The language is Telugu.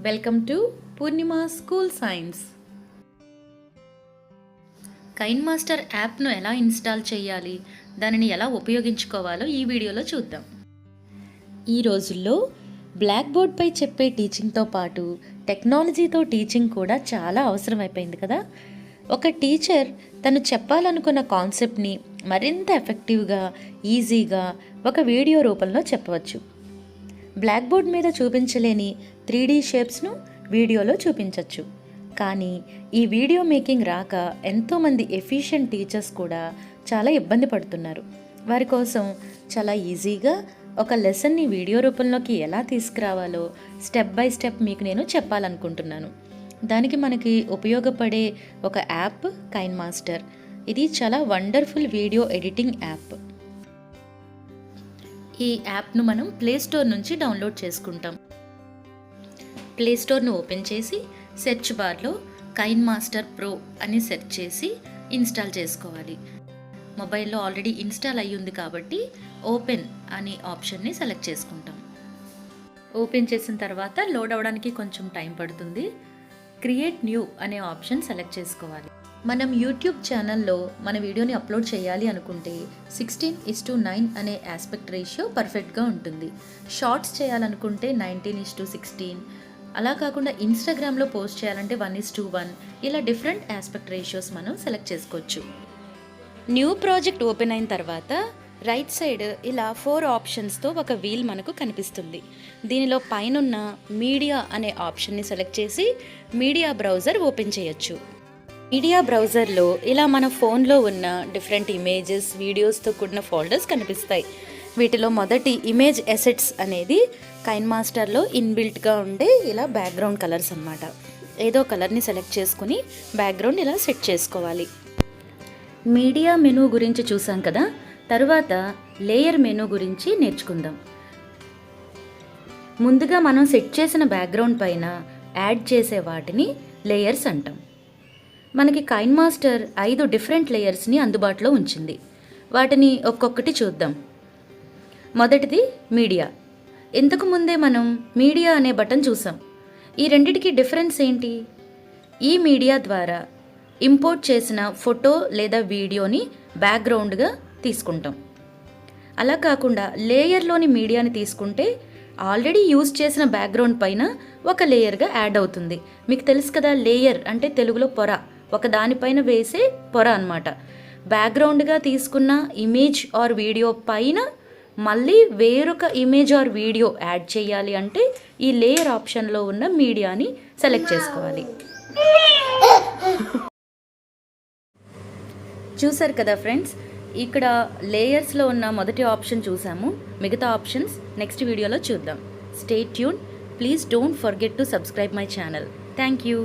Welcome to Purnima school science. కైన్మాస్టర్ యాప్ను ఎలా ఇన్స్టాల్ చేయాలి, దానిని ఎలా ఉపయోగించుకోవాలో ఈ వీడియోలో చూద్దాం. ఈ రోజుల్లో బ్లాక్ బోర్డ్పై చెప్పే టీచింగ్తో పాటు టెక్నాలజీతో టీచింగ్ కూడా చాలా అవసరమైపోయింది కదా. ఒక టీచర్ తను చెప్పాలనుకున్న కాన్సెప్ట్ని మరింత ఎఫెక్టివ్గా, ఈజీగా ఒక వీడియో రూపంలో చెప్పవచ్చు. బ్లాక్ బోర్డ్ మీద చూపించలేని 3D షేప్స్ను వీడియోలో చూపించవచ్చు. కానీ ఈ వీడియో మేకింగ్ రాక ఎంతోమంది ఎఫిషియెంట్ టీచర్స్ కూడా చాలా ఇబ్బంది పడుతున్నారు. వారి కోసం చాలా ఈజీగా ఒక లెసన్ని వీడియో రూపంలోకి ఎలా తీసుకురావాలో స్టెప్ బై స్టెప్ మీకు నేను చెప్పాలనుకుంటున్నాను. దానికి మనకి ఉపయోగపడే ఒక యాప్ కైన్మాస్టర్. ఇది చాలా వండర్ఫుల్ వీడియో ఎడిటింగ్ యాప్. ఈ యాప్ను మనం ప్లేస్టోర్ నుంచి డౌన్లోడ్ చేసుకుంటాం. ప్లేస్టోర్ను ఓపెన్ చేసి సెర్చ్ బార్లో కైన్మాస్టర్ ప్రో అని సెర్చ్ చేసి ఇన్స్టాల్ చేసుకోవాలి. మొబైల్లో ఆల్రెడీ ఇన్స్టాల్ అయ్యి ఉంది కాబట్టి ఓపెన్ అనే ఆప్షన్ని సెలెక్ట్ చేసుకుంటాం. ఓపెన్ చేసిన తర్వాత లోడ్ అవ్వడానికి కొంచెం టైం పడుతుంది. క్రియేట్ న్యూ అనే ఆప్షన్ సెలెక్ట్ చేసుకోవాలి. మనం యూట్యూబ్ ఛానల్లో మన వీడియోని అప్లోడ్ చేయాలి అనుకుంటే 16:9 అనే ఆస్పెక్ట్ రేషియో పర్ఫెక్ట్గా ఉంటుంది. షార్ట్స్ చేయాలనుకుంటే 19:16, అలా కాకుండా ఇన్స్టాగ్రామ్లో పోస్ట్ చేయాలంటే 1:1, ఇలా డిఫరెంట్ ఆస్పెక్ట్ రేషియోస్ మనం సెలెక్ట్ చేసుకోవచ్చు. న్యూ ప్రాజెక్ట్ ఓపెన్ అయిన తర్వాత రైట్ సైడ్ ఇలా 4 ఆప్షన్స్తో ఒక వీల్ మనకు కనిపిస్తుంది. దీనిలో పైనున్న మీడియా అనే ఆప్షన్ని సెలెక్ట్ చేసి మీడియా బ్రౌజర్ ఓపెన్ చేయొచ్చు. మీడియా బ్రౌజర్లో ఇలా మన ఫోన్లో ఉన్న డిఫరెంట్ ఇమేజెస్, వీడియోస్తో కూడిన ఫోల్డర్స్ కనిపిస్తాయి. వీటిలో మొదటి ఇమేజ్ ఎసెట్స్ అనేది కైన్మాస్టర్లో ఇన్బిల్ట్గా ఉండే ఇలా బ్యాక్గ్రౌండ్ కలర్స్ అన్నమాట. ఏదో కలర్ని సెలెక్ట్ చేసుకుని బ్యాక్గ్రౌండ్ ఇలా సెట్ చేసుకోవాలి. మీడియా మెనూ గురించి చూసాం కదా, తర్వాత లేయర్ మెనూ గురించి నేర్చుకుందాం. ముందుగా మనం సెట్ చేసిన బ్యాక్గ్రౌండ్ పైన యాడ్ చేసే వాటిని లేయర్స్ అంటాం. మనకి కైన్మాస్టర్ 5 డిఫరెంట్ లేయర్స్ని అందుబాటులో ఉంచింది. వాటిని ఒక్కొక్కటి చూద్దాం. మొదటిది మీడియా. ఇంతకు ముందే మనం మీడియా అనే బటన్ చూసాం. ఈ రెండిటికి డిఫరెన్స్ ఏంటి? ఈ మీడియా ద్వారా ఇంపోర్ట్ చేసిన ఫోటో లేదా వీడియోని బ్యాక్గ్రౌండ్గా తీసుకుంటాం. అలా కాకుండా లేయర్లోని మీడియాని తీసుకుంటే ఆల్రెడీ యూజ్ చేసిన బ్యాక్గ్రౌండ్ పైన ఒక లేయర్గా యాడ్ అవుతుంది. మీకు తెలుసు కదా, లేయర్ అంటే తెలుగులో పొర, ఒక దానిపైన వేసే పొర అన్నమాట. బ్యాక్గ్రౌండ్గా తీసుకున్న ఇమేజ్ ఆర్ వీడియో పైన మళ్ళీ వేరొక ఇమేజ్ ఆర్ వీడియో యాడ్ చేయాలి అంటే ఈ లేయర్ ఆప్షన్లో ఉన్న మీడియాని సెలెక్ట్ చేసుకోవాలి. చూసారు కదా ఫ్రెండ్స్, ఇక్కడ లేయర్స్లో ఉన్న మొదటి ఆప్షన్ చూసాము. మిగతా ఆప్షన్స్ నెక్స్ట్ వీడియోలో చూద్దాం. Stay tune. Please don't forget to subscribe my channel. Thank you.